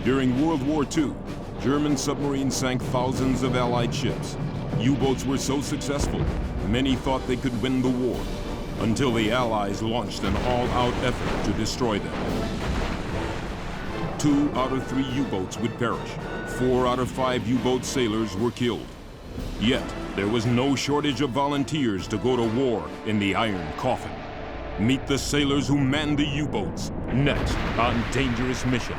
During World War II, German submarines sank thousands of Allied ships. U-boats were so successful, many thought they could win the war, until the Allies launched an all-out effort to destroy them. 2 out of 3 U-boats would perish. 4 out of 5 U-boat sailors were killed. Yet, there was no shortage of volunteers to go to war in the Iron Coffin. Meet the sailors who manned the U-boats, next on Dangerous Mission.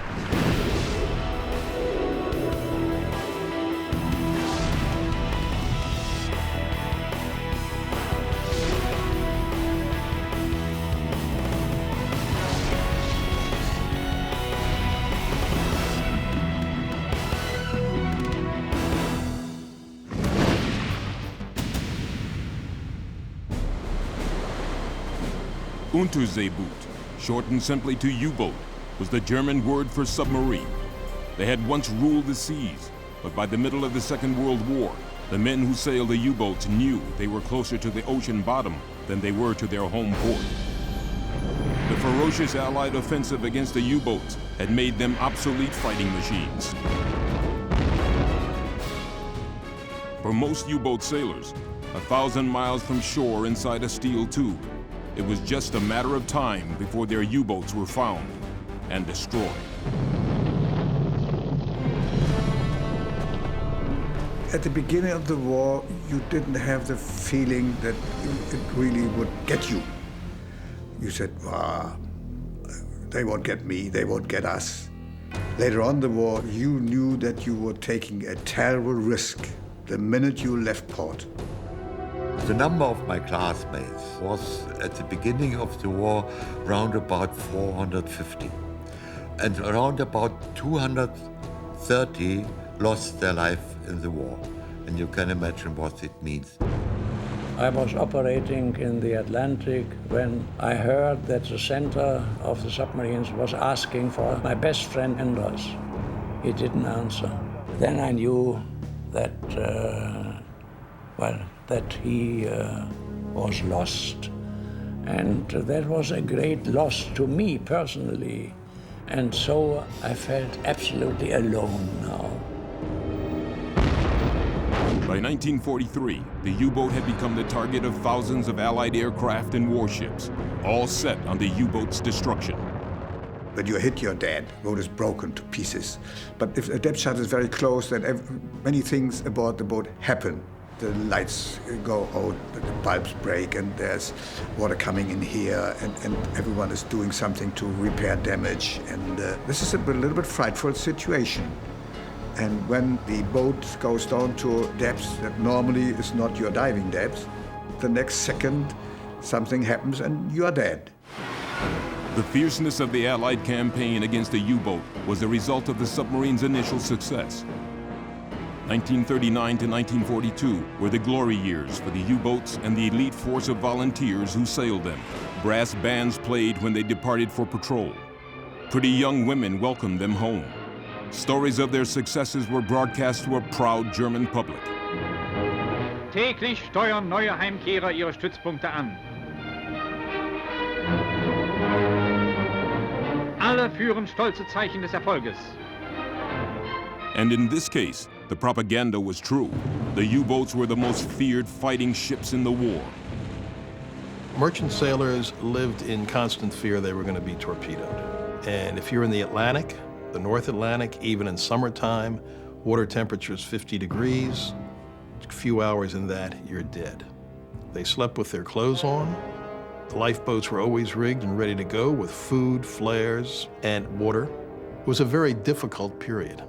Unterseeboot, shortened simply to U-boat, was the German word for submarine. They had once ruled the seas, but by the middle of the Second World War, the men who sailed the U-boats knew they were closer to the ocean bottom than they were to their home port. The ferocious Allied offensive against the U-boats had made them obsolete fighting machines. For most U-boat sailors, 1,000 miles from shore inside a steel tube, it was just a matter of time before their U-boats were found and destroyed. At the beginning of the war, you didn't have the feeling that it really would get you. You said, "Wow, they won't get me, they won't get us." Later on in the war, you knew that you were taking a terrible risk the minute you left port. The number of my classmates was, at the beginning of the war, round about 450. And around about 230 lost their life in the war. And you can imagine what it means. I was operating in the Atlantic when I heard that the center of the submarines was asking for my best friend Anders. He didn't answer. Then I knew that, that he was lost. And that was a great loss to me personally. And so I felt absolutely alone now. By 1943, the U-boat had become the target of thousands of Allied aircraft and warships, all set on the U-boat's destruction. When you hit, you're dead. The boat is broken to pieces. But if a depth charge is very close, then many things aboard the boat happen. The lights go out, the bulbs break, and there's water coming in here, and everyone is doing something to repair damage. And this is a little bit frightful situation. And when the boat goes down to depths that normally is not your diving depth, the next second something happens and you are dead. The fierceness of the Allied campaign against the U-boat was the result of the submarine's initial success. 1939 to 1942 were the glory years for the U-boats and the elite force of volunteers who sailed them. Brass bands played when they departed for patrol. Pretty young women welcomed them home. Stories of their successes were broadcast to a proud German public. Täglich steuern neue Heimkehrer ihre Stützpunkte an. Alle führen stolze Zeichen des Erfolges. And in this case, the propaganda was true. The U-boats were the most feared fighting ships in the war. Merchant sailors lived in constant fear they were going to be torpedoed. And if you're in the Atlantic, the North Atlantic, even in summertime, water temperature is 50 degrees. A few hours in that, you're dead. They slept with their clothes on. The lifeboats were always rigged and ready to go with food, flares, and water. It was a very difficult period.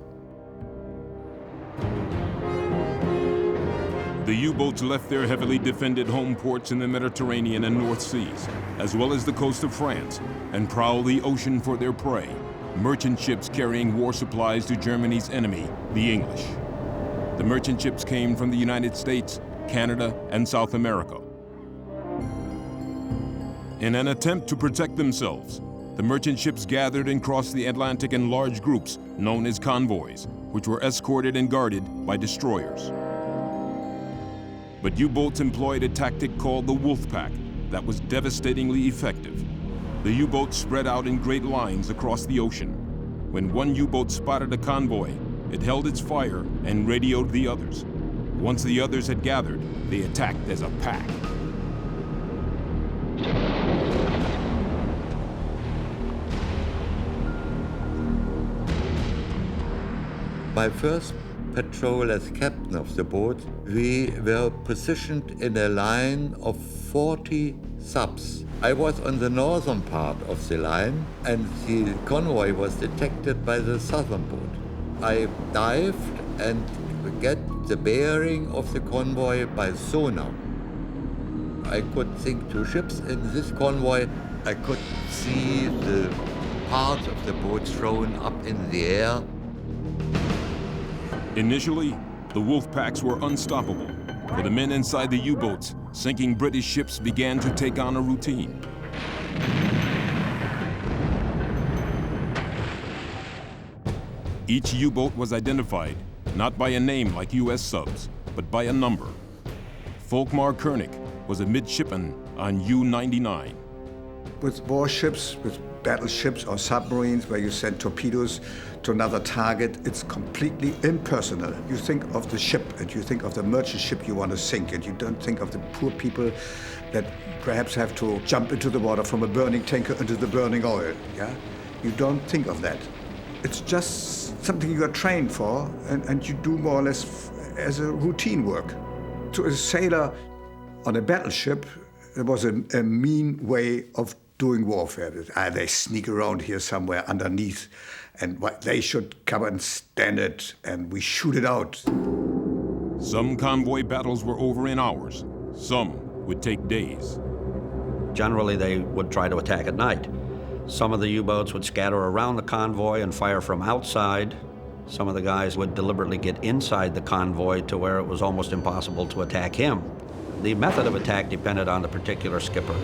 The U-boats left their heavily defended home ports in the Mediterranean and North Seas, as well as the coast of France, and prowled the ocean for their prey. Merchant ships carrying war supplies to Germany's enemy, the English. The merchant ships came from the United States, Canada, and South America. In an attempt to protect themselves, the merchant ships gathered and crossed the Atlantic in large groups known as convoys, which were escorted and guarded by destroyers. But U-boats employed a tactic called the wolf pack that was devastatingly effective. The U-boats spread out in great lines across the ocean. When one U-boat spotted a convoy, it held its fire and radioed the others. Once the others had gathered, they attacked as a pack. My first patrol as captain of the boat, we were positioned in a line of 40 subs. I was on the northern part of the line, and the convoy was detected by the southern boat. I dived and get the bearing of the convoy by sonar. I could sink 2 ships in this convoy. I could see the parts of the boat thrown up in the air. Initially, the wolf packs were unstoppable. For the men inside the U-boats, sinking British ships began to take on a routine. Each U-boat was identified, not by a name like U.S. subs, but by a number. Volkmar Koenig was a midshipman on U-99. With warships, with battleships or submarines where you send torpedoes to another target, it's completely impersonal. You think of the ship and you think of the merchant ship you want to sink, and you don't think of the poor people that perhaps have to jump into the water from a burning tanker into the burning oil. Yeah? You don't think of that. It's just something you are trained for, and you do more or less as a routine work. To a sailor on a battleship, there was a mean way of doing warfare. They sneak around here somewhere underneath, and they should come and stand it, and we shoot it out. Some convoy battles were over in hours. Some would take days. Generally, they would try to attack at night. Some of the U-boats would scatter around the convoy and fire from outside. Some of the guys would deliberately get inside the convoy to where it was almost impossible to attack him. The method of attack depended on the particular skipper.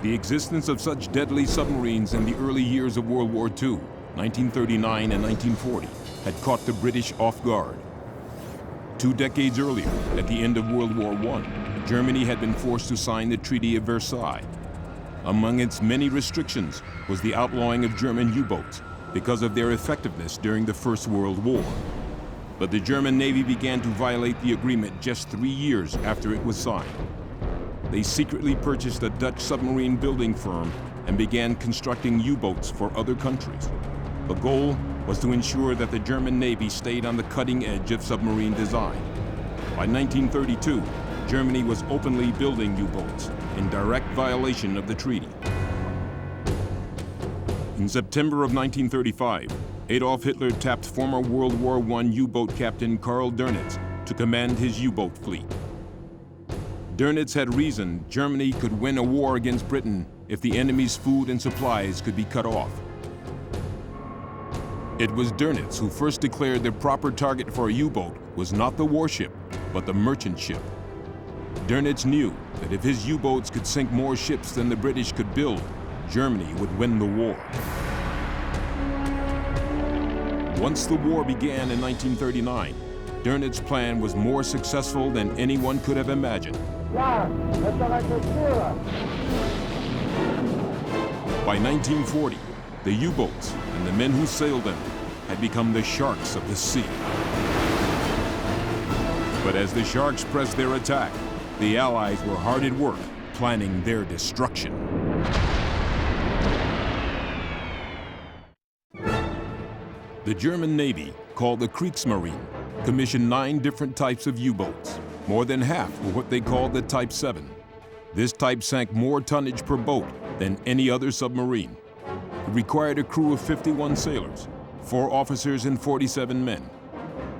The existence of such deadly submarines in the early years of World War II, 1939 and 1940, had caught the British off guard. 2 decades earlier, at the end of World War I, Germany had been forced to sign the Treaty of Versailles. Among its many restrictions was the outlawing of German U-boats because of their effectiveness during the First World War. But the German Navy began to violate the agreement just 3 years after it was signed. They secretly purchased a Dutch submarine building firm and began constructing U-boats for other countries. The goal was to ensure that the German Navy stayed on the cutting edge of submarine design. By 1932, Germany was openly building U-boats in direct violation of the treaty. In September of 1935, Adolf Hitler tapped former World War I U-boat captain Karl Dönitz to command his U-boat fleet. Dönitz had reasoned Germany could win a war against Britain if the enemy's food and supplies could be cut off. It was Dönitz who first declared the proper target for a U-boat was not the warship, but the merchant ship. Dönitz knew that if his U-boats could sink more ships than the British could build, Germany would win the war. Once the war began in 1939, Dönitz's plan was more successful than anyone could have imagined. By 1940, the U-boats and the men who sailed them had become the sharks of the sea. But as the sharks pressed their attack, the Allies were hard at work planning their destruction. The German Navy, called the Kriegsmarine, commissioned 9 different types of U-boats. More than half were what they called the Type 7. This type sank more tonnage per boat than any other submarine. It required a crew of 51 sailors, 4 officers and 47 men.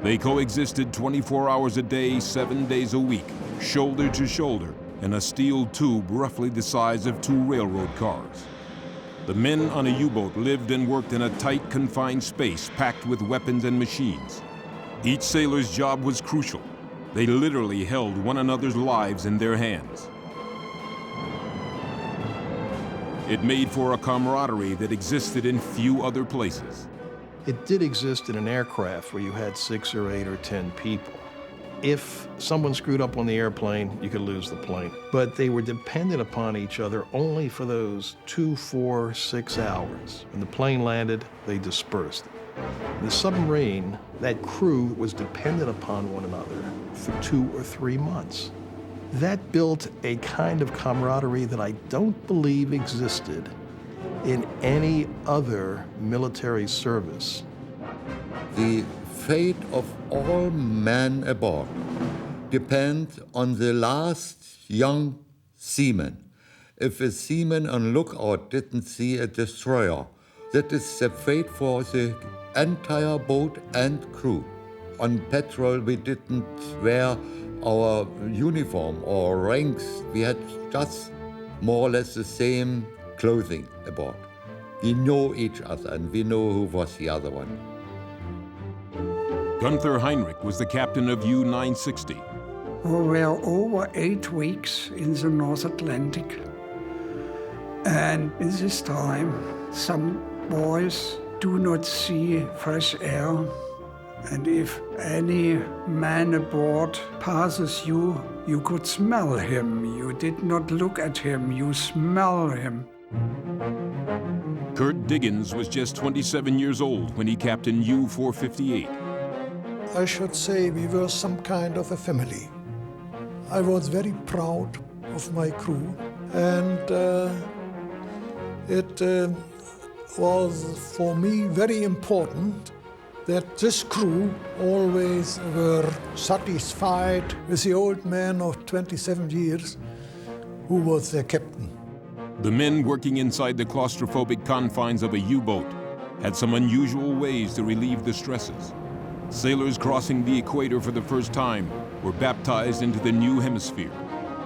They coexisted 24 hours a day, 7 days a week, shoulder to shoulder, in a steel tube roughly the size of 2 railroad cars. The men on a U-boat lived and worked in a tight, confined space packed with weapons and machines. Each sailor's job was crucial. They literally held one another's lives in their hands. It made for a camaraderie that existed in few other places. It did exist in an aircraft where you had 6 or 8 or 10 people. if someone screwed up on the airplane, you could lose the plane. But they were dependent upon each other only for those 2, 4, 6 hours. When the plane landed, they dispersed. In the submarine, that crew was dependent upon one another for 2 or 3 months. That built a kind of camaraderie that I don't believe existed in any other military service. The fate of all men aboard depends on the last young seaman. If a seaman on lookout didn't see a destroyer, that is the fate for the entire boat and crew. On patrol, we didn't wear our uniform or ranks. We had just more or less the same clothing aboard. We know each other and we know who was the other one. Gunther Heinrich was the captain of U-960. We were over 8 weeks in the North Atlantic. And in this time, some boys do not see fresh air. And if any man aboard passes you, you could smell him. You did not look at him, you smell him. Kurt Diggins was just 27 years old when he captained U-458. I should say we were some kind of a family. I was very proud of my crew, and it was for me very important that this crew always were satisfied with the old man of 27 years who was their captain. The men working inside the claustrophobic confines of a U-boat had some unusual ways to relieve the stresses. Sailors crossing the equator for the first time were baptized into the new hemisphere.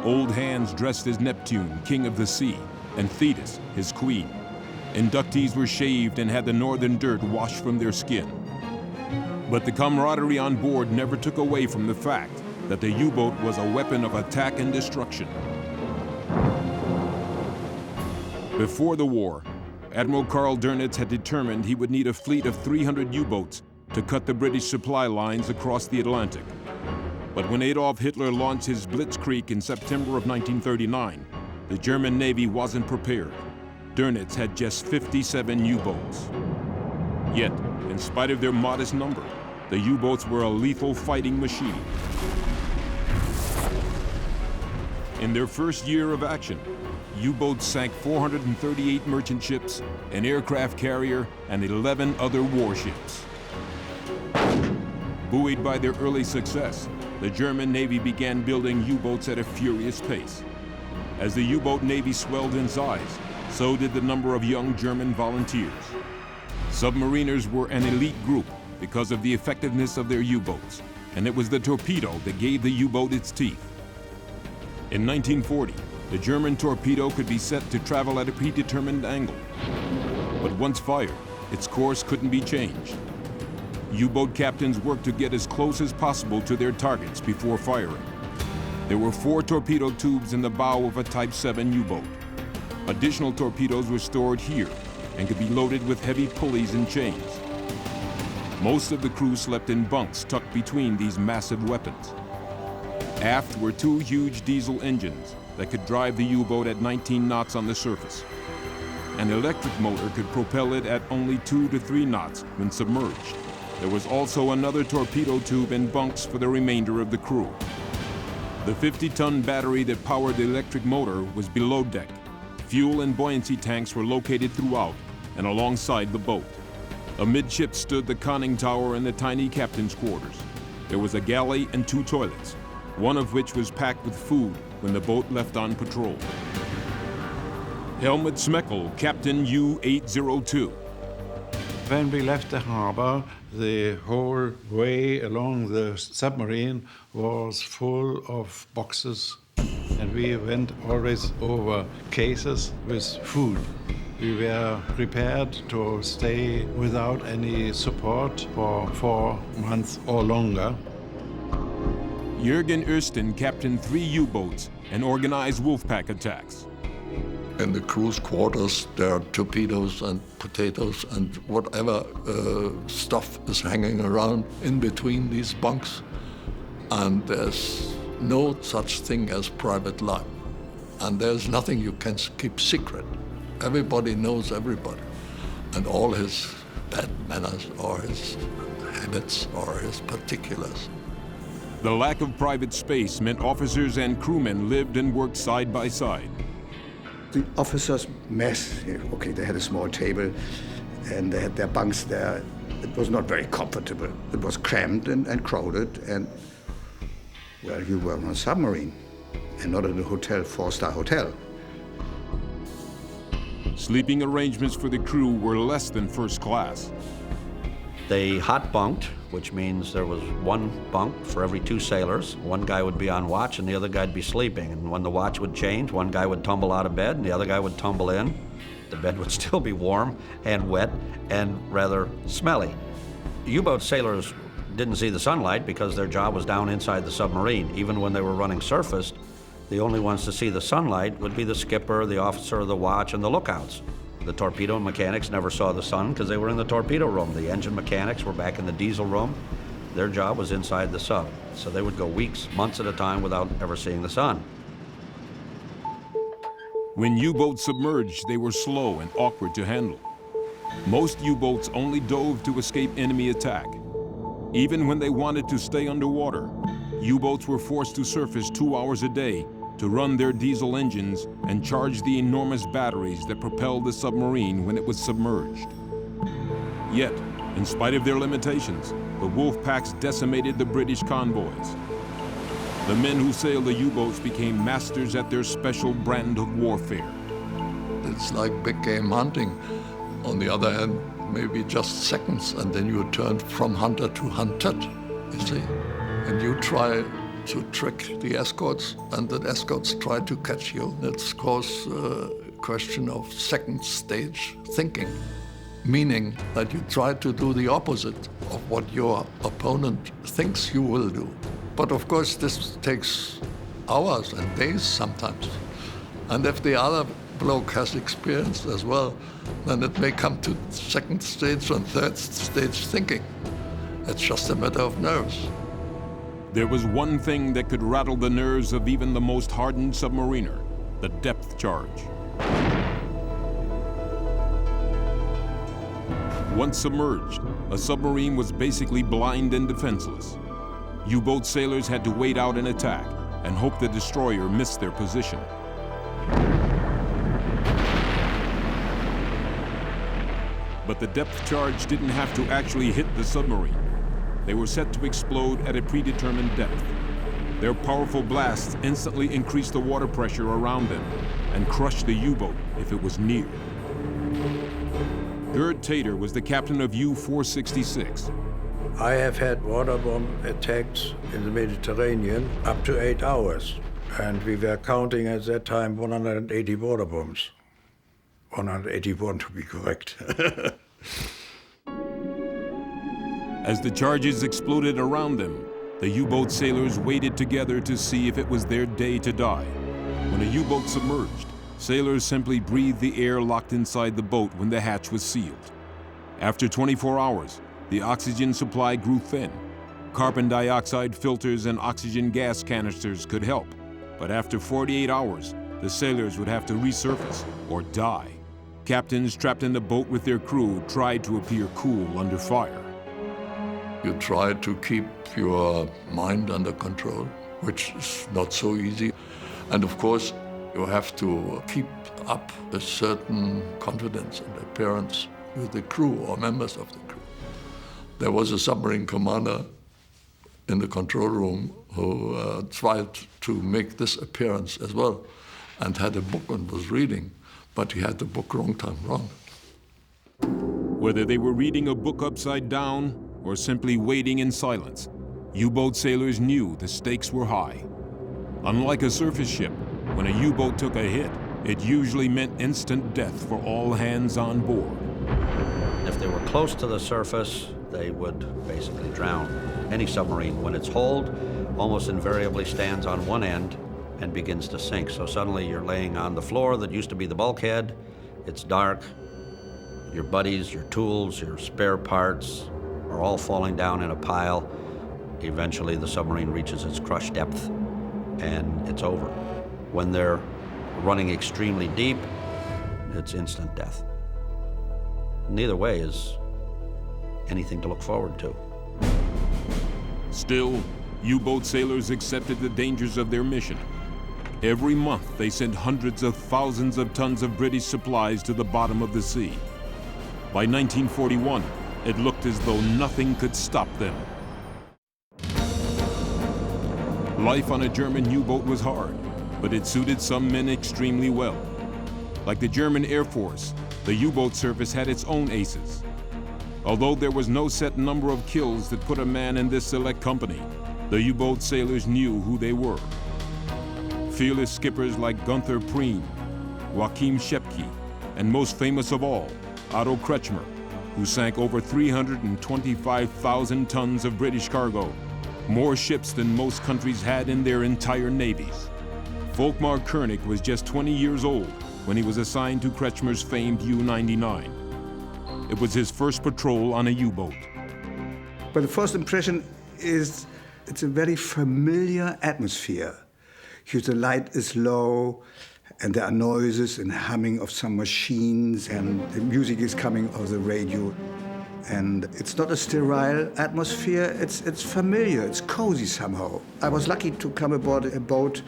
Old hands dressed as Neptune, king of the sea, and Thetis, his queen. Inductees were shaved and had the northern dirt washed from their skin. But the camaraderie on board never took away from the fact that the U-boat was a weapon of attack and destruction. Before the war, Admiral Karl Dönitz had determined he would need a fleet of 300 U-boats to cut the British supply lines across the Atlantic. But when Adolf Hitler launched his Blitzkrieg in September of 1939, the German Navy wasn't prepared. Dönitz had just 57 U-boats. Yet, in spite of their modest number, the U-boats were a lethal fighting machine. In their first year of action, U-boats sank 438 merchant ships, an aircraft carrier, and 11 other warships. Buoyed by their early success, the German Navy began building U-boats at a furious pace. As the U-boat Navy swelled in size, so did the number of young German volunteers. Submariners were an elite group because of the effectiveness of their U-boats, and it was the torpedo that gave the U-boat its teeth. In 1940, the German torpedo could be set to travel at a predetermined angle. But once fired, its course couldn't be changed. U-boat captains worked to get as close as possible to their targets before firing. There were 4 torpedo tubes in the bow of a Type 7 U-boat. Additional torpedoes were stored here and could be loaded with heavy pulleys and chains. Most of the crew slept in bunks tucked between these massive weapons. Aft were 2 huge diesel engines that could drive the U-boat at 19 knots on the surface. An electric motor could propel it at only 2 to 3 knots when submerged. There was also another torpedo tube and bunks for the remainder of the crew. The 50-ton battery that powered the electric motor was below deck. Fuel and buoyancy tanks were located throughout and alongside the boat. Amidship stood the conning tower and the tiny captain's quarters. There was a galley and 2 toilets, one of which was packed with food when the boat left on patrol. Helmut Smeckel, Captain U-802. When we left the harbor, the whole way along the submarine was full of boxes, and we went always over cases with food. We were prepared to stay without any support for 4 months or longer. Jürgen Östen captained 3 U-boats and organized wolfpack attacks. In the crew's quarters, there are torpedoes and potatoes and whatever stuff is hanging around in between these bunks. and there's no such thing as private life. And there's nothing you can keep secret. Everybody knows everybody, and all his bad manners or his habits or his particulars. The lack of private space meant officers and crewmen lived and worked side by side. The officers' mess, okay, they had a small table and they had their bunks there. It was not very comfortable. It was cramped and crowded, and, well, you were on a submarine and not in a hotel, four-star hotel. Sleeping arrangements for the crew were less than first class. They hot bunked, which means there was one bunk for every 2 sailors. One guy would be on watch and the other guy'd be sleeping. And when the watch would change, one guy would tumble out of bed and the other guy would tumble in. The bed would still be warm and wet and rather smelly. U-boat sailors didn't see the sunlight because their job was down inside the submarine. Even when they were running surface, the only ones to see the sunlight would be the skipper, the officer of the watch, and the lookouts. The torpedo mechanics never saw the sun because they were in the torpedo room. The engine mechanics were back in the diesel room. Their job was inside the sub. So they would go weeks, months at a time without ever seeing the sun. When U-boats submerged, they were slow and awkward to handle. Most U-boats only dove to escape enemy attack. Even when they wanted to stay underwater, U-boats were forced to surface 2 hours a day to run their diesel engines and charge the enormous batteries that propelled the submarine when it was submerged. Yet, in spite of their limitations, the wolf packs decimated the British convoys. The men who sailed the U-boats became masters at their special brand of warfare. It's like big game hunting. On the other hand, maybe just seconds, and then you turn from hunter to hunted, you see. And you try to trick the escorts, and the escorts try to catch you. It's, of course, a question of second stage thinking, meaning that you try to do the opposite of what your opponent thinks you will do. But of course, this takes hours and days sometimes. And if the other bloke has experience as well, then it may come to second stage and third stage thinking. It's just a matter of nerves. There was one thing that could rattle the nerves of even the most hardened submariner: the depth charge. Once submerged, a submarine was basically blind and defenseless. U-boat sailors had to wait out an attack and hope the destroyer missed their position. But the depth charge didn't have to actually hit the submarine. They were set to explode at a predetermined depth. Their powerful blasts instantly increased the water pressure around them and crushed the U-boat if it was near. Gerd Tater was the captain of U-466. I have had water bomb attacks in the Mediterranean up to 8 hours. And we were counting at that time 180 water bombs. 181 to be correct. As the charges exploded around them, the U-boat sailors waited together to see if it was their day to die. When a U-boat submerged, sailors simply breathed the air locked inside the boat when the hatch was sealed. After 24 hours, the oxygen supply grew thin. Carbon dioxide filters and oxygen gas canisters could help, but after 48 hours, the sailors would have to resurface or die. Captains trapped in the boat with their crew tried to appear cool under fire. You try to keep your mind under control, which is not so easy. And of course, you have to keep up a certain confidence and appearance with the crew or members of the crew. There was a submarine commander in the control room who tried to make this appearance as well and had a book and was reading, but he had the book wrong time round. Whether they were reading a book upside down or simply waiting in silence, U-boat sailors knew the stakes were high. Unlike a surface ship, when a U-boat took a hit, it usually meant instant death for all hands on board. If they were close to the surface, they would basically drown. Any submarine, when it's holed, almost invariably stands on one end and begins to sink. So suddenly you're laying on the floor that used to be the bulkhead. It's dark. Your buddies, your tools, your spare parts are all falling down in a pile. Eventually, the submarine reaches its crush depth, and it's over. When they're running extremely deep, it's instant death. Neither way is anything to look forward to. Still, U-boat sailors accepted the dangers of their mission. Every month, they sent hundreds of thousands of tons of British supplies to the bottom of the sea. By 1941, it looked as though nothing could stop them. Life on a German U-boat was hard, but it suited some men extremely well. Like the German Air Force, the U-boat service had its own aces. Although there was no set number of kills that put a man in this select company, the U-boat sailors knew who they were. Fearless skippers like Gunther Preen, Joachim Schepke, and most famous of all, Otto Kretschmer, who sank over 325,000 tons of British cargo, more ships than most countries had in their entire navies. Volkmar Koenig was just 20 years old when he was assigned to Kretschmer's famed U-99. It was his first patrol on a U-boat. But the first impression is it's a very familiar atmosphere. Here the light is low, and there are noises and humming of some machines, and the music is coming off the radio. And it's not a sterile atmosphere, it's familiar, it's cozy somehow. I was lucky to come aboard a boat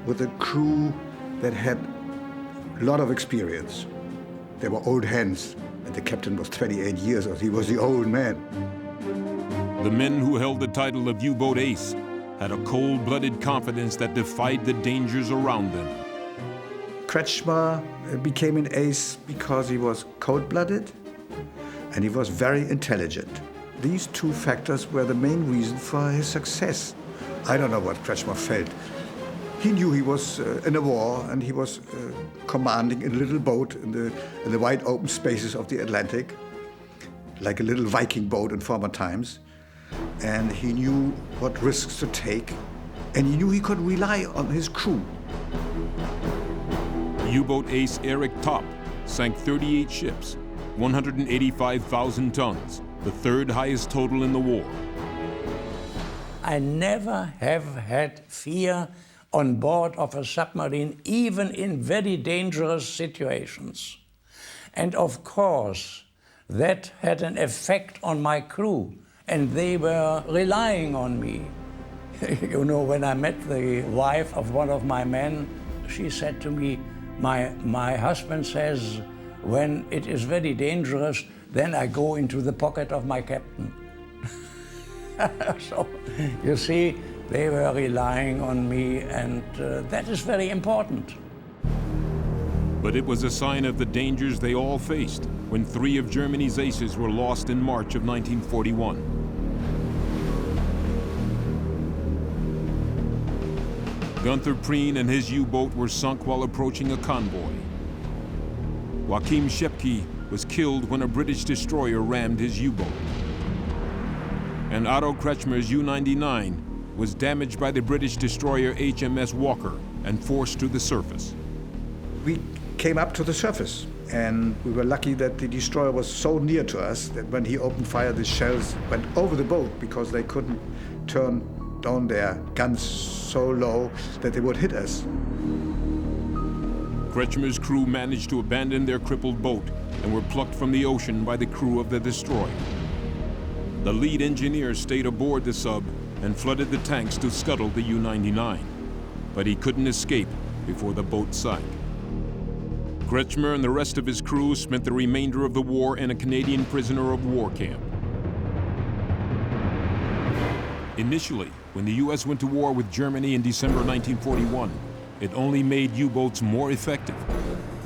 with a crew that had a lot of experience. They were old hands, and the captain was 28 years old. He was the old man. The men who held the title of U-boat ace had a cold-blooded confidence that defied the dangers around them. Kretschmer became an ace because he was cold-blooded and he was very intelligent. These two factors were the main reason for his success. I don't know what Kretschmer felt. He knew he was in a war, and he was commanding a little boat in the wide open spaces of the Atlantic, like a little Viking boat in former times. And he knew what risks to take, and he knew he could rely on his crew. U-boat ace Eric Topp sank 38 ships, 185,000 tons, the third highest total in the war. I never have had fear on board of a submarine, even in very dangerous situations. And of course, that had an effect on my crew, and they were relying on me. You know, when I met the wife of one of my men, she said to me, my husband says, when it is very dangerous, then I go into the pocket of my captain. So, you see, they were relying on me, and that is very important. But it was a sign of the dangers they all faced when 3 of Germany's aces were lost in March of 1941. Gunther Preen and his U-boat were sunk while approaching a convoy. Joachim Schepke was killed when a British destroyer rammed his U-boat. And Otto Kretschmer's U-99 was damaged by the British destroyer HMS Walker and forced to the surface. We came up to the surface, and we were lucky that the destroyer was so near to us that when he opened fire, the shells went over the boat because they couldn't turn down their guns so low that they would hit us. Kretschmer's crew managed to abandon their crippled boat and were plucked from the ocean by the crew of the destroyer. The lead engineer stayed aboard the sub and flooded the tanks to scuttle the U-99, but he couldn't escape before the boat sank. Kretschmer and the rest of his crew spent the remainder of the war in a Canadian prisoner of war camp. Initially, when the U.S. went to war with Germany in December 1941, it only made U-boats more effective.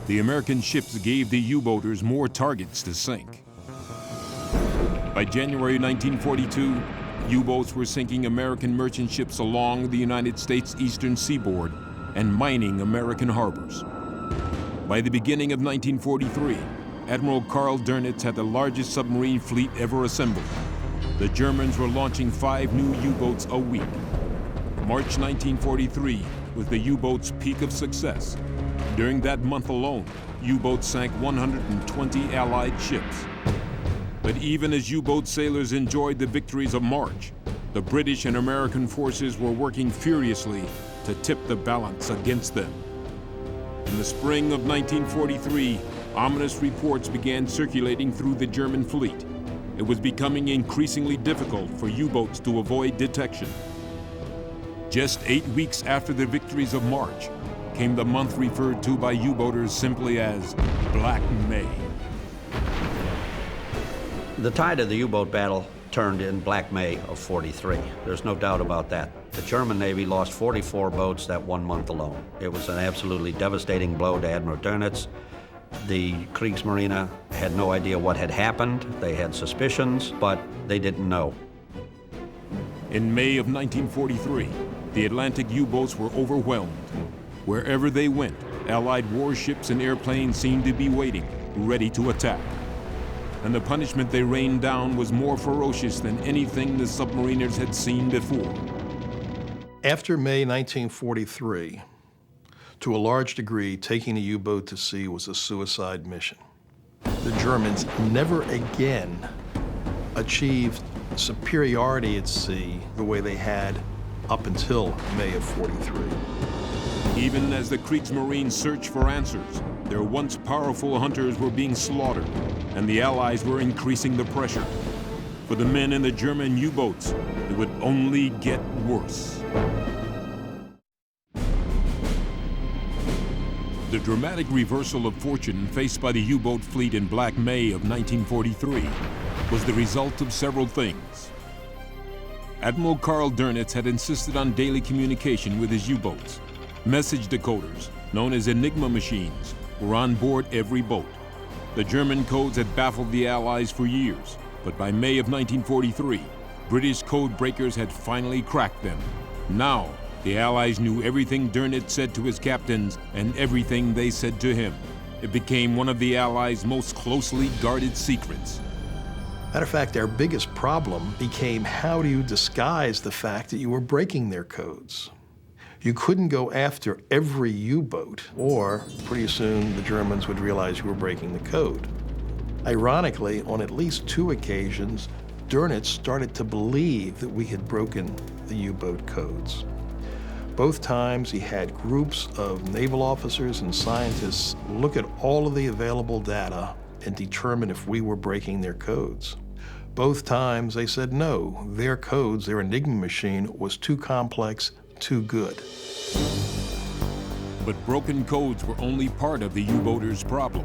The American ships gave the U-boaters more targets to sink. By January 1942, U-boats were sinking American merchant ships along the United States eastern seaboard and mining American harbors. By the beginning of 1943, Admiral Karl Dönitz had the largest submarine fleet ever assembled. The Germans were launching 5 new U-boats a week. March 1943 was the U-boats' peak of success. During that month alone, U-boats sank 120 Allied ships. But even as U-boat sailors enjoyed the victories of March, The British and American forces were working furiously to tip the balance against them. In the spring of 1943, ominous reports began circulating through the German fleet. It was becoming increasingly difficult for U-boats to avoid detection. Just 8 weeks after the victories of March came the month referred to by U-boaters simply as Black May. The tide of the U-boat battle turned in Black May of '43. There's no doubt about that. The German Navy lost 44 boats that 1 month alone. It was an absolutely devastating blow to Admiral Dönitz. The Kriegsmarine had no idea what had happened. They had suspicions, but they didn't know. In May of 1943, the Atlantic U-boats were overwhelmed. Wherever they went, Allied warships and airplanes seemed to be waiting, ready to attack. And the punishment they rained down was more ferocious than anything the submariners had seen before. After May 1943, to a large degree, taking a U-boat to sea was a suicide mission. The Germans never again achieved superiority at sea the way they had up until May of '43. Even as the Kriegsmarine searched for answers, their once powerful hunters were being slaughtered, and the Allies were increasing the pressure. For the men in the German U-boats, it would only get worse. The dramatic reversal of fortune faced by the U-boat fleet in Black May of 1943 was the result of several things. Admiral Karl Dönitz had insisted on daily communication with his U-boats. Message decoders, known as Enigma machines, were on board every boat. The German codes had baffled the Allies for years, but by May of 1943, British code breakers had finally cracked them. Now, the Allies knew everything Dönitz said to his captains and everything they said to him. It became one of the Allies' most closely guarded secrets. Matter of fact, our biggest problem became how do you disguise the fact that you were breaking their codes? You couldn't go after every U-boat, or pretty soon the Germans would realize you were breaking the code. Ironically, on at least 2 occasions, Dönitz started to believe that we had broken the U-boat codes. Both times he had groups of naval officers and scientists look at all of the available data and determine if we were breaking their codes. Both times they said no, their codes, their Enigma machine, was too complex, too good. But broken codes were only part of the U-boaters' problem.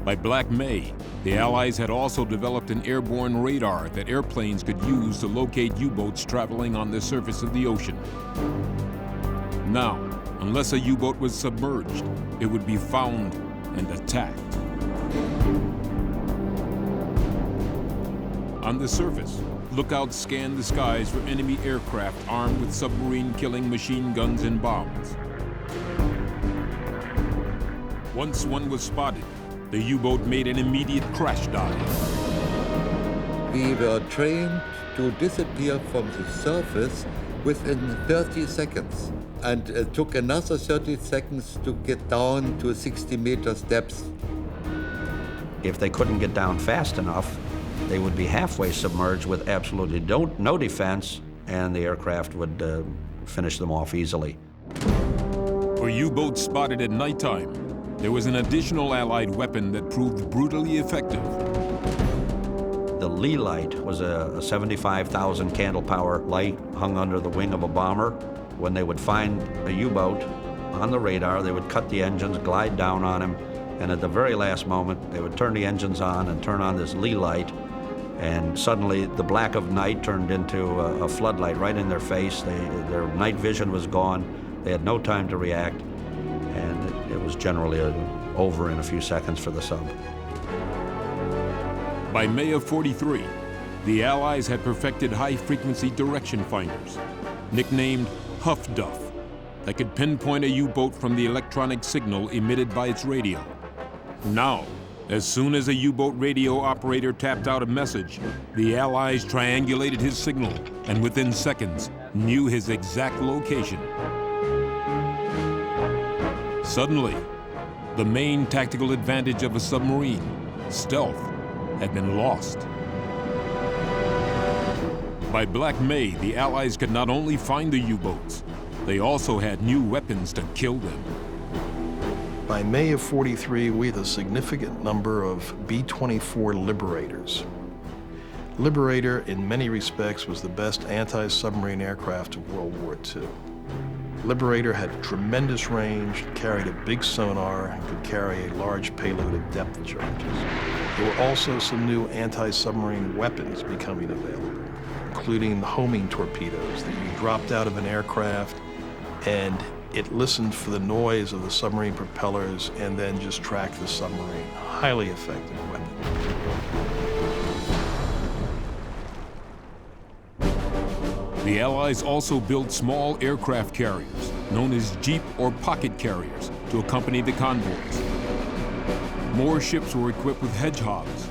By Black May, the Allies had also developed an airborne radar that airplanes could use to locate U-boats traveling on the surface of the ocean. Now, unless a U-boat was submerged, it would be found and attacked. On the surface, lookouts scanned the skies for enemy aircraft armed with submarine-killing machine guns and bombs. Once one was spotted, the U-boat made an immediate crash dive. We were trained to disappear from the surface within 30 seconds. And it took another 30 seconds to get down to 60 meters depth. If they couldn't get down fast enough, they would be halfway submerged with absolutely no defense, and the aircraft would finish them off easily. For U-boats spotted at nighttime, there was an additional Allied weapon that proved brutally effective. The Lee light was a 75,000 candle power light hung under the wing of a bomber. When they would find a U-boat on the radar, they would cut the engines, glide down on him, and at the very last moment, they would turn the engines on and turn on this Lee light, and suddenly the black of night turned into a floodlight right in their face. Their night vision was gone. They had no time to react, and it was generally over in a few seconds for the sub. By May of '43, the Allies had perfected high-frequency direction finders, nicknamed Huff Duff, that could pinpoint a U-boat from the electronic signal emitted by its radio. Now, as soon as a U-boat radio operator tapped out a message, the Allies triangulated his signal and within seconds knew his exact location. Suddenly, the main tactical advantage of a submarine, stealth, had been lost. By Black May, the Allies could not only find the U-boats, they also had new weapons to kill them. By May of '43, we had a significant number of B-24 Liberators. Liberator, in many respects, was the best anti-submarine aircraft of World War II. Liberator had tremendous range, carried a big sonar, and could carry a large payload of depth charges. There were also some new anti-submarine weapons becoming available, including the homing torpedoes that you dropped out of an aircraft and it listened for the noise of the submarine propellers and then just tracked the submarine. Highly effective weapon. The Allies also built small aircraft carriers, known as jeep or pocket carriers, to accompany the convoys. More ships were equipped with hedgehogs,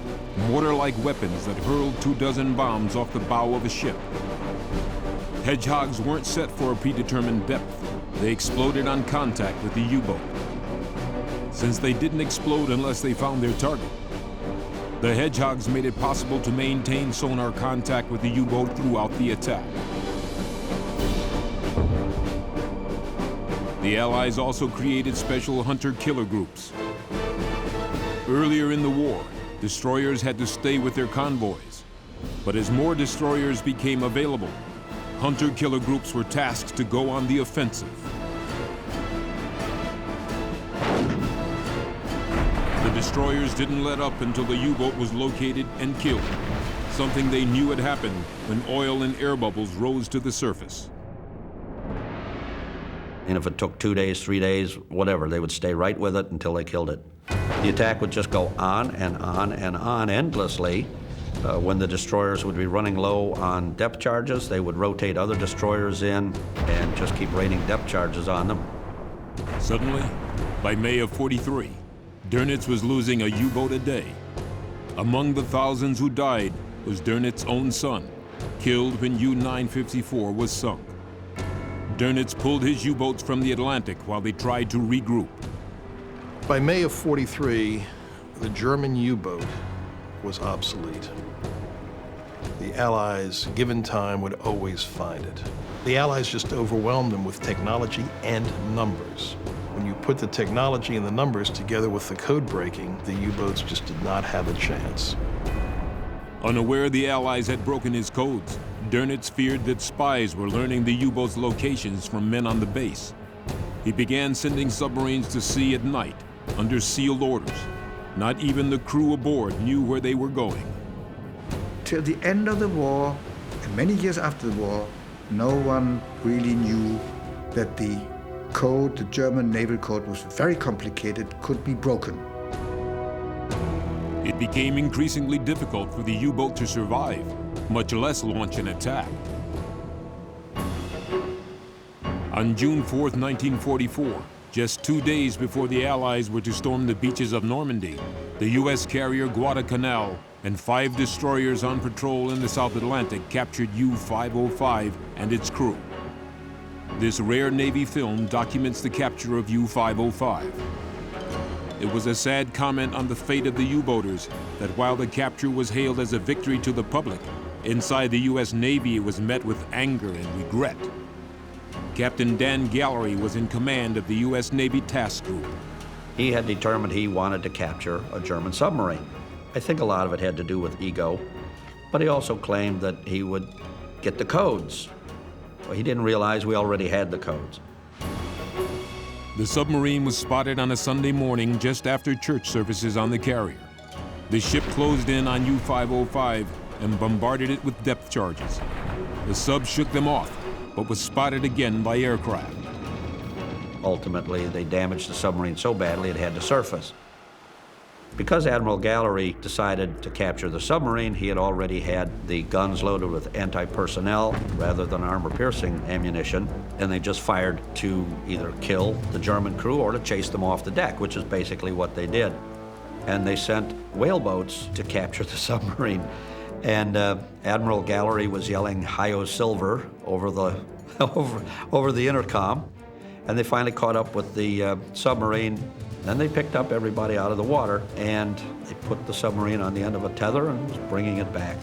mortar-like weapons that hurled 24 bombs off the bow of a ship. Hedgehogs weren't set for a predetermined depth. They exploded on contact with the U-boat. Since they didn't explode unless they found their target, the Hedgehogs made it possible to maintain sonar contact with the U-boat throughout the attack. The Allies also created special hunter-killer groups. Earlier in the war, destroyers had to stay with their convoys. But as more destroyers became available, hunter-killer groups were tasked to go on the offensive. The destroyers didn't let up until the U-boat was located and killed, something they knew had happened when oil and air bubbles rose to the surface. And if it took 2 days, 3 days, whatever, they would stay right with it until they killed it. The attack would just go on and on and on endlessly. When the destroyers would be running low on depth charges, they would rotate other destroyers in and just keep raining depth charges on them. Suddenly, by May of '43, Dönitz was losing a U-boat a day. Among the thousands who died was Dönitz's own son, killed when U-954 was sunk. Dönitz pulled his U-boats from the Atlantic while they tried to regroup. By May of '43, the German U-boat was obsolete. The Allies, given time, would always find it. The Allies just overwhelmed them with technology and numbers. When you put the technology and the numbers together with the code breaking, the U-boats just did not have a chance. Unaware the Allies had broken his codes, Dönitz feared that spies were learning the U-boats' locations from men on the base. He began sending submarines to sea at night, under sealed orders. Not even the crew aboard knew where they were going. Till the end of the war, and many years after the war, no one really knew that the code, the German naval code, was very complicated, could be broken. It became increasingly difficult for the U-boat to survive, much less launch an attack. On June 4th, 1944, just 2 days before the Allies were to storm the beaches of Normandy, the U.S. carrier Guadalcanal and 5 destroyers on patrol in the South Atlantic captured U-505 and its crew. This rare Navy film documents the capture of U-505. It was a sad comment on the fate of the U-boaters that while the capture was hailed as a victory to the public, inside the U.S. Navy it was met with anger and regret. Captain Dan Gallery was in command of the U.S. Navy Task Group. He had determined he wanted to capture a German submarine. I think a lot of it had to do with ego, but he also claimed that he would get the codes. Well, he didn't realize we already had the codes. The submarine was spotted on a Sunday morning just after church services on the carrier. The ship closed in on U-505 and bombarded it with depth charges. The sub shook them off, but was spotted again by aircraft. Ultimately, they damaged the submarine so badly it had to surface. Because Admiral Gallery decided to capture the submarine, he had already had the guns loaded with anti-personnel rather than armor-piercing ammunition, and they just fired to either kill the German crew or to chase them off the deck, which is basically what they did. And they sent whaleboats to capture the submarine. And Admiral Gallery was yelling "Hi-yo Silver" over the intercom, and they finally caught up with the submarine. Then they picked up everybody out of the water, and they put the submarine on the end of a tether and was bringing it back.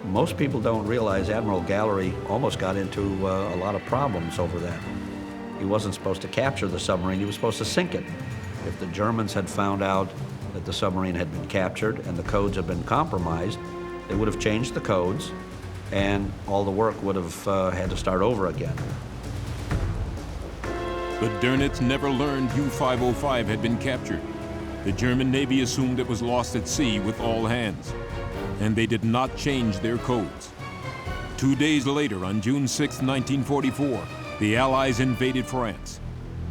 Most people don't realize Admiral Gallery almost got into a lot of problems over that. He wasn't supposed to capture the submarine, he was supposed to sink it. If the Germans had found out that the submarine had been captured and the codes had been compromised, they would have changed the codes and all the work would have had to start over again. But Dönitz never learned U-505 had been captured. The German Navy assumed it was lost at sea with all hands, and they did not change their codes. 2 days later, on June 6, 1944, the Allies invaded France.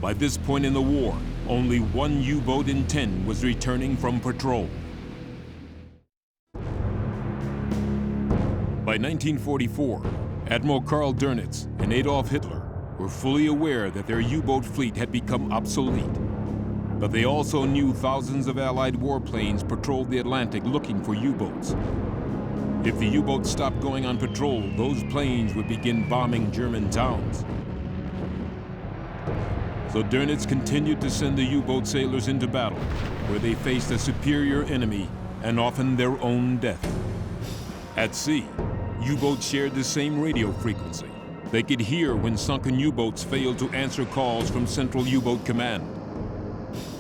By this point in the war, only one U-boat in 10 was returning from patrol. By 1944, Admiral Karl Dönitz and Adolf Hitler were fully aware that their U-boat fleet had become obsolete. But they also knew thousands of Allied warplanes patrolled the Atlantic looking for U-boats. If the U-boats stopped going on patrol, those planes would begin bombing German towns. So Dönitz continued to send the U-boat sailors into battle, where they faced a superior enemy and often their own death. At sea, U-boats shared the same radio frequency. They could hear when sunken U-boats failed to answer calls from Central U-Boat Command.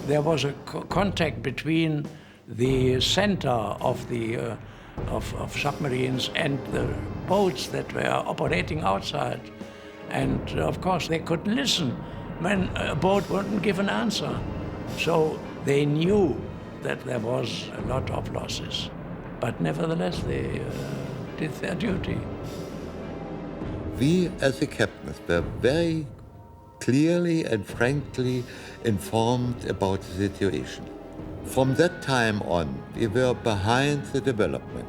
There was a contact between the center of the of submarines and the boats that were operating outside. And of course they could listen when a boat wouldn't give an answer. So they knew that there was a lot of losses. But nevertheless, they did their duty. We as the captains were very clearly and frankly informed about the situation. From that time on, we were behind the development,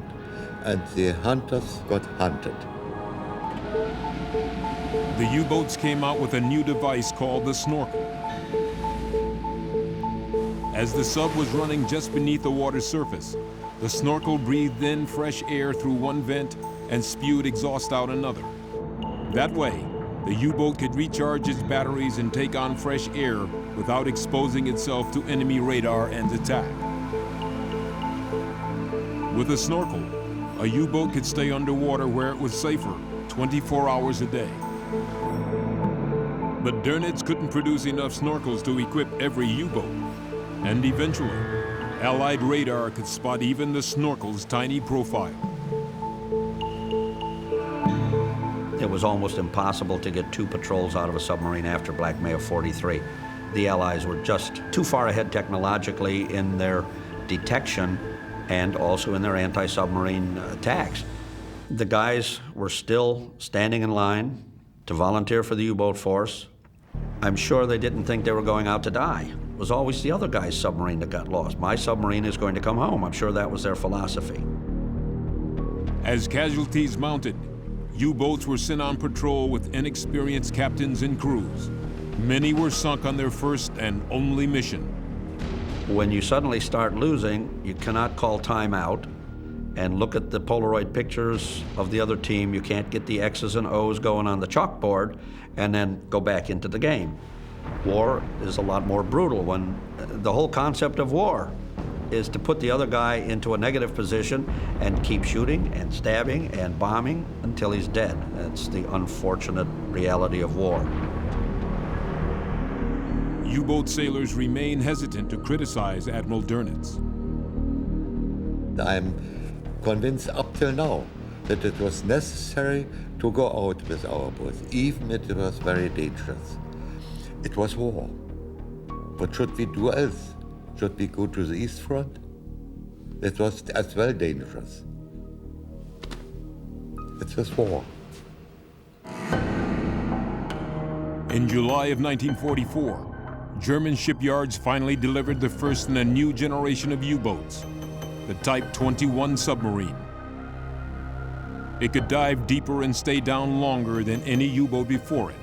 and the hunters got hunted. The U-boats came out with a new device called the snorkel. As the sub was running just beneath the water's surface, the snorkel breathed in fresh air through one vent and spewed exhaust out another. That way, the U-boat could recharge its batteries and take on fresh air without exposing itself to enemy radar and attack. With a snorkel, a U-boat could stay underwater where it was safer 24 hours a day. But Dönitz couldn't produce enough snorkels to equip every U-boat, and eventually, Allied radar could spot even the snorkel's tiny profile. It was almost impossible to get 2 patrols out of a submarine after Black May of '43. The Allies were just too far ahead technologically in their detection and also in their anti-submarine attacks. The guys were still standing in line to volunteer for the U-boat force. I'm sure they didn't think they were going out to die. It was always the other guy's submarine that got lost. My submarine is going to come home. I'm sure that was their philosophy. As casualties mounted, U-boats were sent on patrol with inexperienced captains and crews. Many were sunk on their first and only mission. When you suddenly start losing, you cannot call time out and look at the Polaroid pictures of the other team. You can't get the X's and O's going on the chalkboard and then go back into the game. War is a lot more brutal when the whole concept of war is to put the other guy into a negative position and keep shooting and stabbing and bombing until he's dead. That's the unfortunate reality of war. U-boat sailors remain hesitant to criticize Admiral Dönitz. I'm convinced up till now that it was necessary to go out with our boats, even if it was very dangerous. It was war. What should we do else? Should we go to the East Front? It was as well dangerous. It was war. In July of 1944, German shipyards finally delivered the first in a new generation of U-boats, the Type 21 submarine. It could dive deeper and stay down longer than any U-boat before it.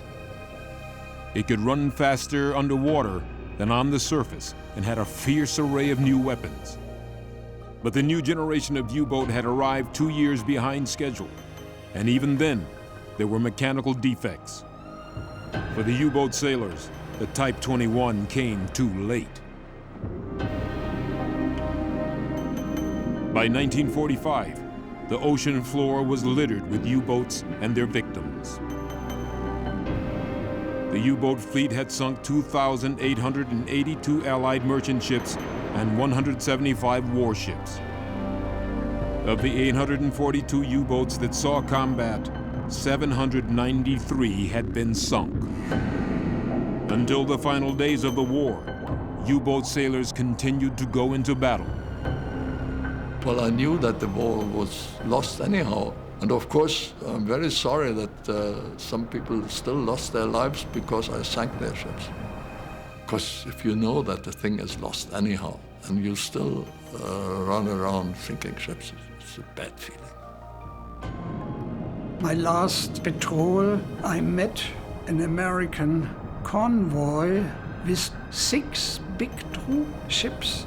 It could run faster underwater than on the surface and had a fierce array of new weapons. But the new generation of U-boat had arrived 2 years behind schedule, and even then, there were mechanical defects. For the U-boat sailors, the Type 21 came too late. By 1945, the ocean floor was littered with U-boats and their victims. The U-boat fleet had sunk 2,882 Allied merchant ships and 175 warships. Of the 842 U-boats that saw combat, 793 had been sunk. Until the final days of the war, U-boat sailors continued to go into battle. Well, I knew that the war was lost anyhow. And of course, I'm very sorry that some people still lost their lives because I sank their ships. Because if you know that the thing is lost anyhow, and you still run around sinking ships, it's a bad feeling. My last patrol, I met an American convoy with 6 big troop ships,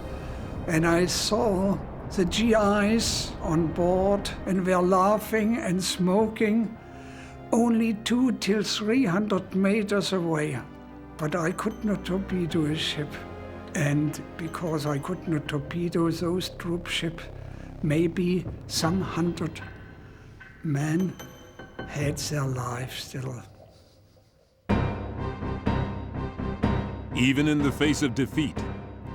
and I saw the GIs on board and were laughing and smoking only 200 to 300 meters away. But I could not torpedo a ship. And because I could not torpedo those troop ships, maybe some 100 men had their lives still. Even in the face of defeat,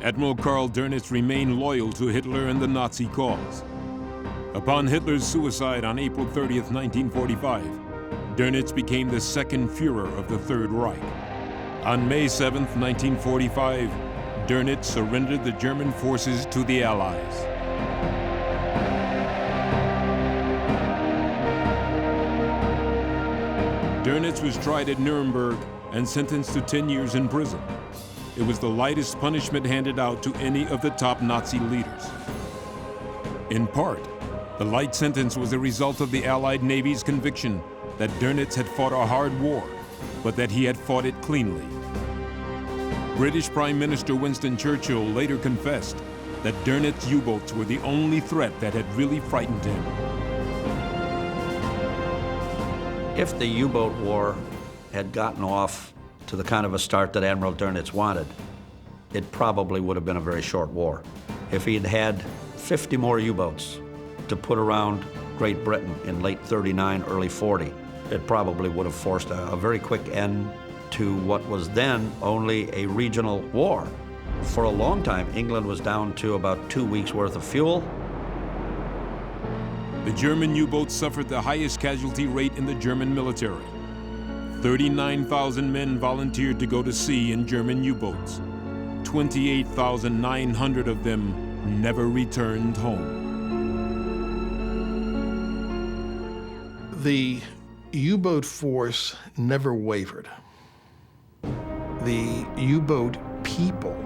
Admiral Karl Dönitz remained loyal to Hitler and the Nazi cause. Upon Hitler's suicide on April 30th, 1945, Dönitz became the second Führer of the Third Reich. On May 7th, 1945, Dönitz surrendered the German forces to the Allies. Dönitz was tried at Nuremberg and sentenced to 10 years in prison. It was the lightest punishment handed out to any of the top Nazi leaders. In part, the light sentence was a result of the Allied Navy's conviction that Dönitz had fought a hard war, but that he had fought it cleanly. British Prime Minister Winston Churchill later confessed that Dönitz's U-boats were the only threat that had really frightened him. If the U-boat war had gotten off to the kind of a start that Admiral Dönitz wanted, it probably would have been a very short war. If he'd had 50 more U-boats to put around Great Britain in late 39, early 40, it probably would have forced a very quick end to what was then only a regional war. For a long time, England was down to about 2 weeks' worth of fuel. The German U-boats suffered the highest casualty rate in the German military. 39,000 men volunteered to go to sea in German U-boats. 28,900 of them never returned home. The U-boat force never wavered. The U-boat people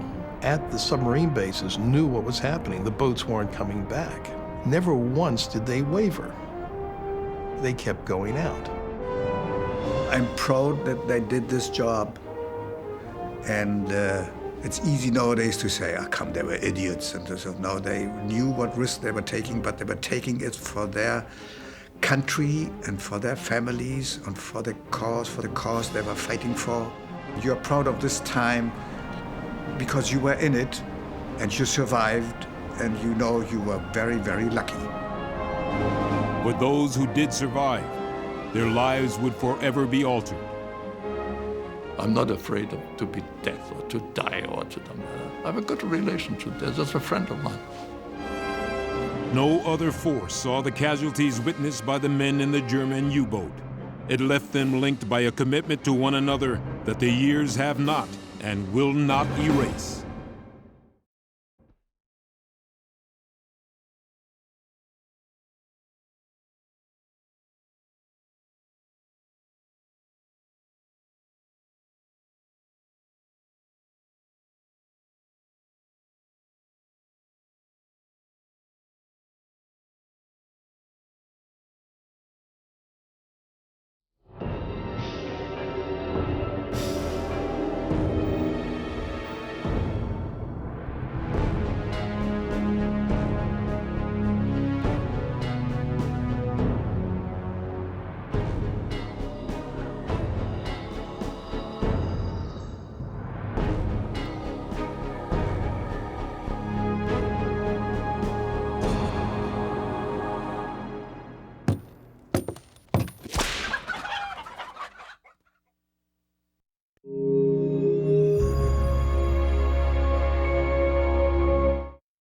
at the submarine bases knew what was happening. The boats weren't coming back. Never once did they waver. They kept going out. I'm proud that they did this job. And it's easy nowadays to say, oh, come, they were idiots. And so, no, they knew what risk they were taking, but they were taking it for their country and for their families and for the cause they were fighting for. You're proud of this time because you were in it and you survived, and you know you were very, very lucky. For those who did survive, their lives would forever be altered. I'm not afraid to be dead or to die or to die. I have a good relationship. They're just a friend of mine. No other force saw the casualties witnessed by the men in the German U-boat. It left them linked by a commitment to one another that the years have not and will not erase.